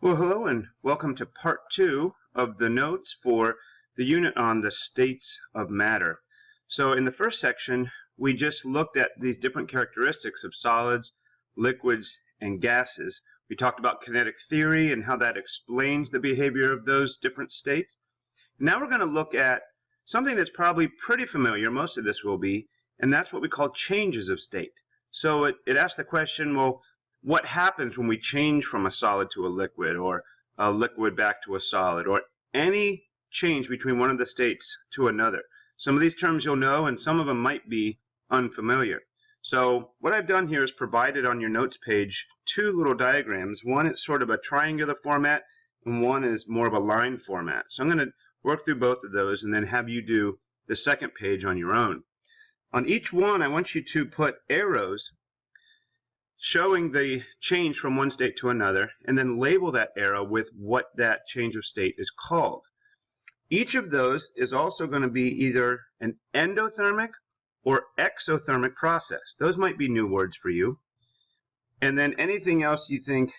Well, hello and welcome to part 2 of the notes for the unit on the states of matter. So in the first section, we just looked at these different characteristics of solids, liquids, and gases. We talked about kinetic theory and how that explains the behavior of those different states. Now we're going to look at something that's probably pretty familiar, most of this will be, and that's what we call changes of state. So it asks the question, well, what happens when we change from a solid to a liquid, or a liquid back to a solid, or any change between one of the states to another? Some of these terms you'll know, and some of them might be unfamiliar. So what I've done here is provided on your notes page two little diagrams. One is sort of a triangular format, and one is more of a line format. So I'm going to work through both of those and then have you do the second page on your own. On each one, I want you to put arrows showing the change from one state to another, and then label that arrow with what that change of state is called. Each of those is also going to be either an endothermic or exothermic process. Those might be new words for you. And then anything else you think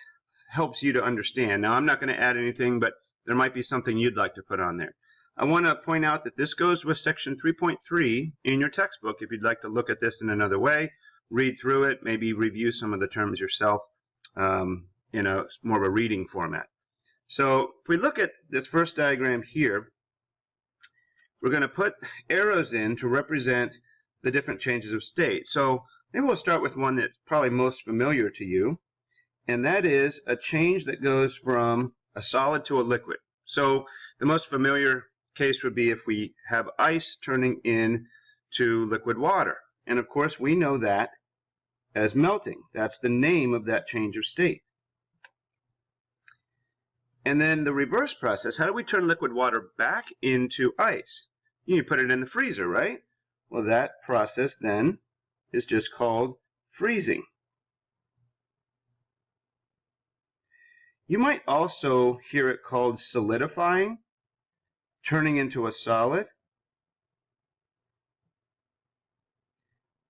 helps you to understand. Now, I'm not going to add anything, but there might be something you'd like to put on there. I want to point out that this goes with section 3.3 in your textbook if you'd like to look at this in another way, read through it, maybe review some of the terms yourself in a more of a reading format. So if we look at this first diagram here, we're going to put arrows in to represent the different changes of state. So maybe we'll start with one that's probably most familiar to you, and that is a change that goes from a solid to a liquid. So the most familiar case would be if we have ice turning into liquid water. And of course, we know that as melting. That's the name of that change of state. And then the reverse process, how do we turn liquid water back into ice? You put it in the freezer, right? Well, that process then is just called freezing. You might also hear it called solidifying, turning into a solid,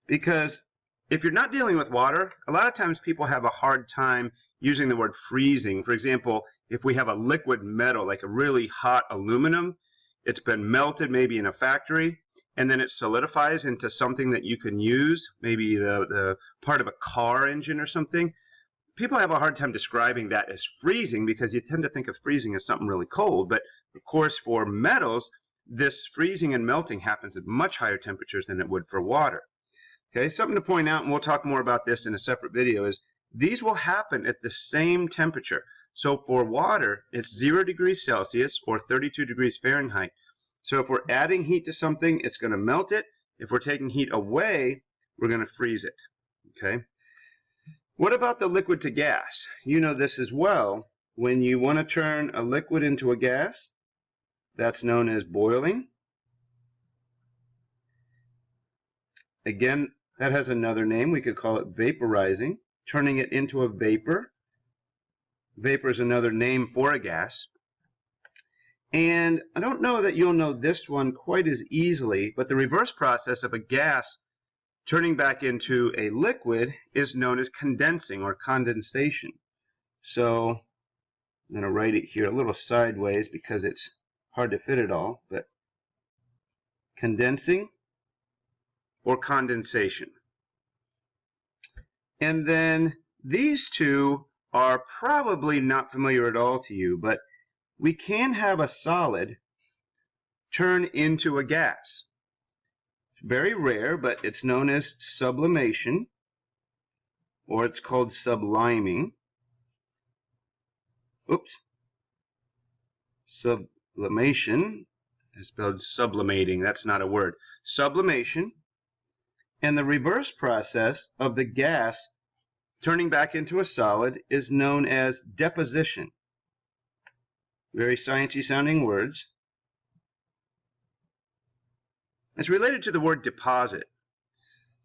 because if you're not dealing with water, a lot of times people have a hard time using the word freezing. For example, if we have a liquid metal, like a really hot aluminum, it's been melted maybe in a factory, and then it solidifies into something that you can use, maybe the part of a car engine or something. People have a hard time describing that as freezing because you tend to think of freezing as something really cold. But of course, for metals, this freezing and melting happens at much higher temperatures than it would for water. Okay, something to point out, and we'll talk more about this in a separate video, is these will happen at the same temperature. So for water, it's 0 degrees Celsius or 32 degrees Fahrenheit. So if we're adding heat to something, it's going to melt it. If we're taking heat away, we're going to freeze it. Okay. What about the liquid to gas? You know this as well. When you want to turn a liquid into a gas, that's known as boiling. Again, that has another name. We could call it vaporizing, turning it into a vapor. Vapor is another name for a gas. And I don't know that you'll know this one quite as easily, but the reverse process of a gas turning back into a liquid is known as condensing or condensation. So I'm going to write it here a little sideways because it's hard to fit it all, but condensing or condensation. And then these two are probably not familiar at all to you, but we can have a solid turn into a gas. It's very rare, but it's known as sublimation, or it's called subliming. Oops. Sublimation is spelled sublimating. That's not a word. Sublimation. And the reverse process of the gas turning back into a solid is known as deposition. Very sciencey sounding words. It's related to the word deposit.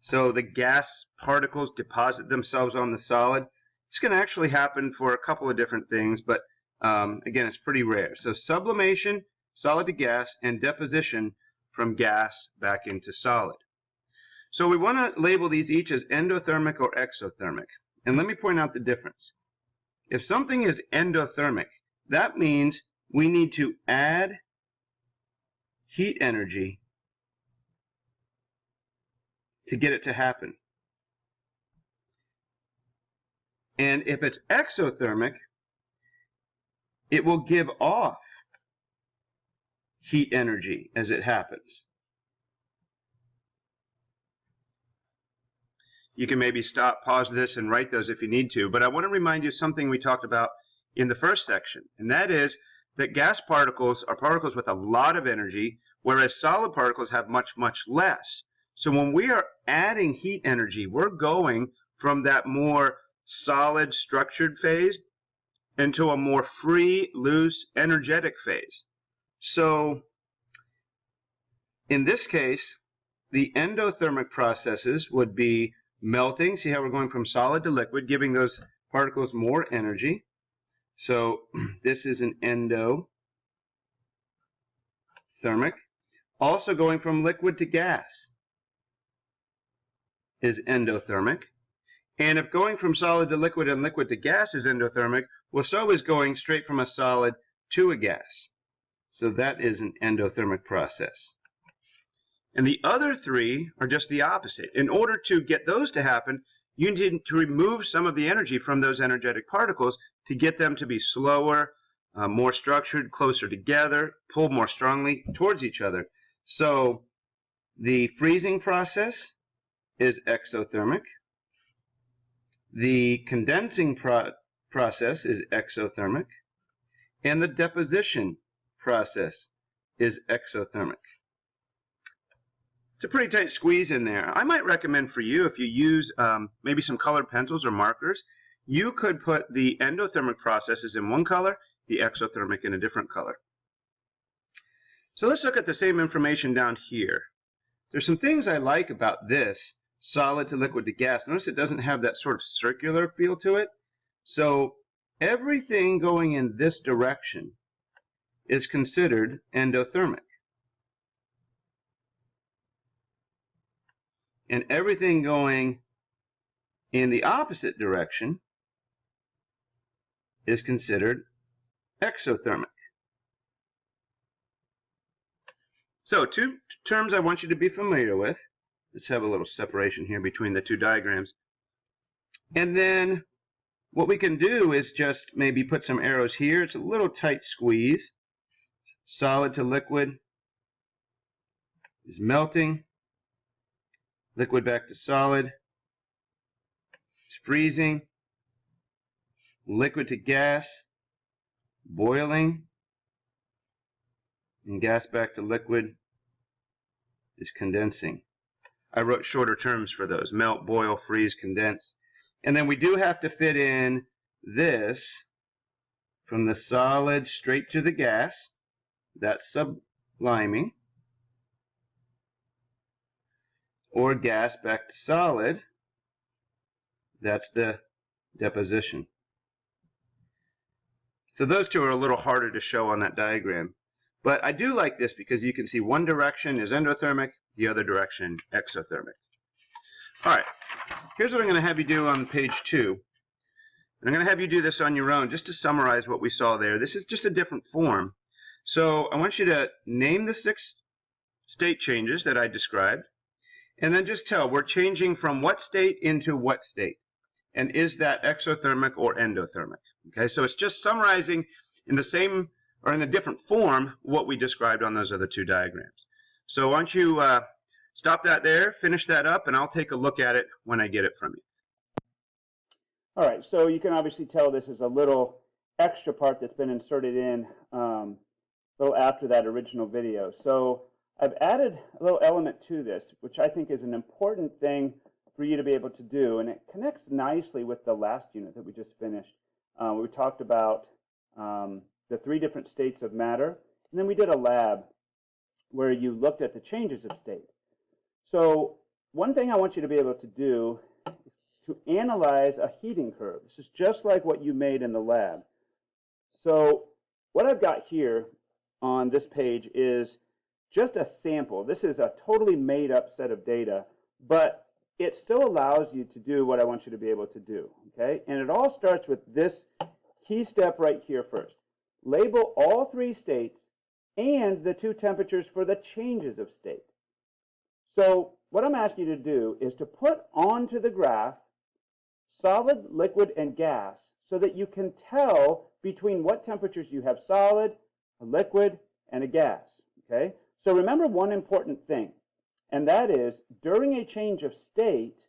So the gas particles deposit themselves on the solid. It's going to actually happen for a couple of different things, but again, it's pretty rare. So sublimation, solid to gas, and deposition from gas back into solid. So we want to label these each as endothermic or exothermic. And let me point out the difference. If something is endothermic, that means we need to add heat energy to get it to happen. And if it's exothermic, it will give off heat energy as it happens. You can maybe stop, pause this, and write those if you need to, but I want to remind you of something we talked about in the first section, and that is that gas particles are particles with a lot of energy, whereas solid particles have much, much less. So when we are adding heat energy, we're going from that more solid, structured phase into a more free, loose, energetic phase. So in this case, the endothermic processes would be melting. See how we're going from solid to liquid, giving those particles more energy. So this is an endothermic. Also going from liquid to gas is endothermic. And if going from solid to liquid and liquid to gas is endothermic, well, so is going straight from a solid to a gas. So that is an endothermic process. And the other three are just the opposite. In order to get those to happen, you need to remove some of the energy from those energetic particles to get them to be slower, more structured, closer together, pull more strongly towards each other. So the freezing process is exothermic. The condensing process is exothermic. And the deposition process is exothermic. It's a pretty tight squeeze in there. I might recommend for you, if you use maybe some colored pencils or markers, you could put the endothermic processes in one color, the exothermic in a different color. So let's look at the same information down here. There's some things I like about this solid to liquid to gas. Notice it doesn't have that sort of circular feel to it. So everything going in this direction is considered endothermic. And everything going in the opposite direction is considered exothermic. So two terms I want you to be familiar with. Let's have a little separation here between the two diagrams. And then what we can do is just maybe put some arrows here. It's a little tight squeeze. Solid to liquid is melting. Liquid back to solid is freezing. Liquid to gas, boiling. And gas back to liquid is condensing. I wrote shorter terms for those: melt, boil, freeze, condense. And then we do have to fit in this from the solid straight to the gas. That's subliming. Or gas back to solid. That's the deposition. So those two are a little harder to show on that diagram. But I do like this because you can see one direction is endothermic, the other direction exothermic. All right, here's what I'm going to have you do on page 2. I'm going to have you do this on your own just to summarize what we saw there. This is just a different form. So I want you to name the 6 state changes that I described, and then just tell we're changing from what state into what state. And is that exothermic or endothermic? Okay, so it's just summarizing in the same or in a different form what we described on those other 2 diagrams. So why don't you stop that there, finish that up, and I'll take a look at it when I get it from you. All right, so you can obviously tell this is a little extra part that's been inserted in a little after that original video. So I've added a little element to this, which I think is an important thing for you to be able to do, and it connects nicely with the last unit that we just finished. We talked about the 3 different states of matter, and then we did a lab where you looked at the changes of state. So one thing I want you to be able to do is to analyze a heating curve. This is just like what you made in the lab. So what I've got here on this page is just a sample. This is a totally made up set of data, but it still allows you to do what I want you to be able to do, okay? And it all starts with this key step right here first. Label all three states and the two temperatures for the changes of state. So what I'm asking you to do is to put onto the graph solid, liquid, and gas so that you can tell between what temperatures you have solid, a liquid, and a gas. Okay? So remember one important thing, and that is during a change of state,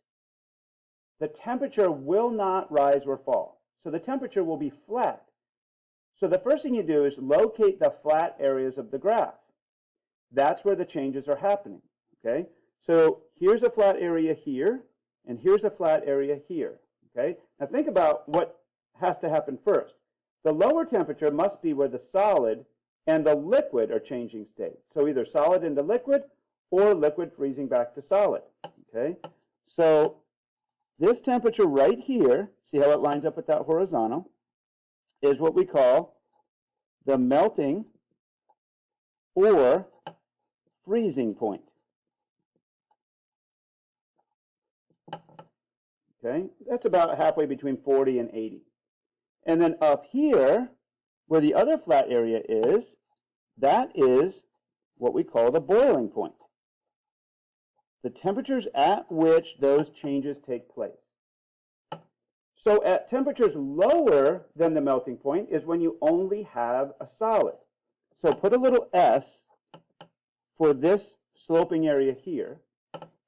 the temperature will not rise or fall. So the temperature will be flat. So the first thing you do is locate the flat areas of the graph. That's where the changes are happening. Okay? So here's a flat area here, and here's a flat area here. Okay? Now think about what has to happen first. The lower temperature must be where the solid and the liquid are changing state. So either solid into liquid or liquid freezing back to solid. Okay? So this temperature right here, see how it lines up with that horizontal, is what we call the melting or freezing point. Okay, that's about halfway between 40 and 80. And then up here, where the other flat area is, that is what we call the boiling point. The temperatures at which those changes take place. So at temperatures lower than the melting point is when you only have a solid. So put a little S for this sloping area here.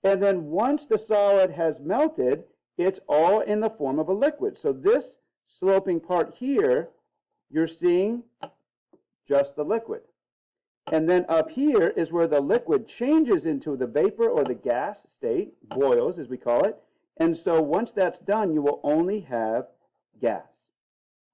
And then once the solid has melted, it's all in the form of a liquid. So this sloping part here, you're seeing just the liquid. And then up here is where the liquid changes into the vapor or the gas state, boils as we call it. And so once that's done, you will only have gas.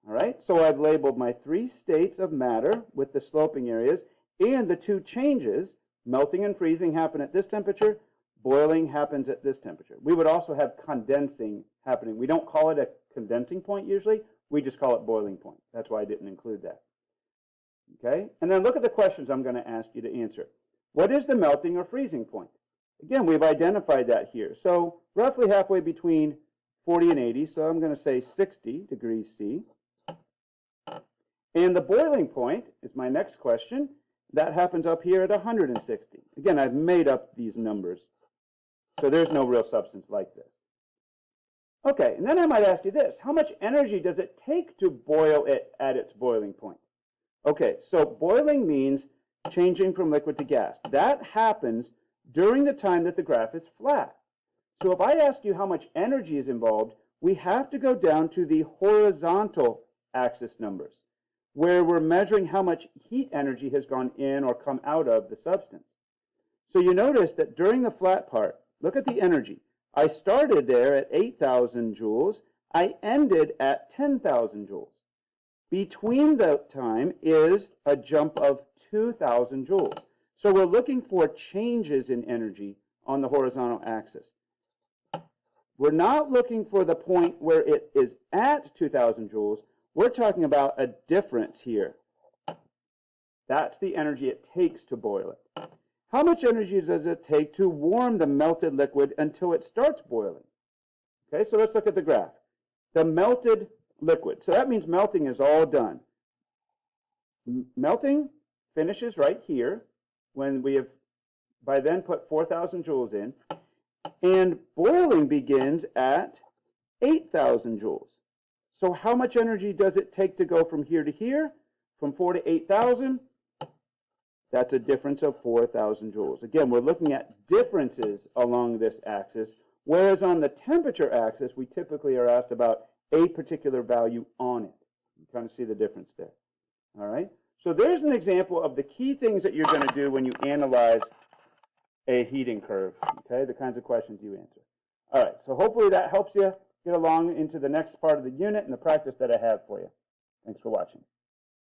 All right, so I've labeled my three states of matter with the sloping areas, and the two changes, melting and freezing, happen at this temperature, boiling happens at this temperature. We would also have condensing happening. We don't call it a condensing point usually, we just call it boiling point. That's why I didn't include that. Okay, and then look at the questions I'm going to ask you to answer. What is the melting or freezing point? Again, we've identified that here. So roughly halfway between 40 and 80, so I'm going to say 60 degrees C. And the boiling point is my next question. That happens up here at 160. Again, I've made up these numbers, so there's no real substance like this. Okay, and then I might ask you this. How much energy does it take to boil it at its boiling point? Okay, so boiling means changing from liquid to gas. That happens during the time that the graph is flat. So if I ask you how much energy is involved, we have to go down to the horizontal axis numbers, where we're measuring how much heat energy has gone in or come out of the substance. So you notice that during the flat part, look at the energy. I started there at 8,000 joules. I ended at 10,000 joules. Between the time is a jump of 2,000 joules. So we're looking for changes in energy on the horizontal axis. We're not looking for the point where it is at 2,000 joules. We're talking about a difference here. That's the energy it takes to boil it. How much energy does it take to warm the melted liquid until it starts boiling? Okay, so let's look at the graph. The melted liquid. So that means melting is all done. Melting finishes right here when we have by then put 4,000 joules in. And boiling begins at 8,000 joules. So how much energy does it take to go from here to here? From 4 to 8,000? That's a difference of 4,000 joules. Again, we're looking at differences along this axis, whereas on the temperature axis, we typically are asked about a particular value on it. You kind of see the difference there. All right? So there's an example of the key things that you're going to do when you analyze a heating curve, okay? The kinds of questions you answer. All right, so hopefully that helps you get along into the next part of the unit and the practice that I have for you. Thanks for watching.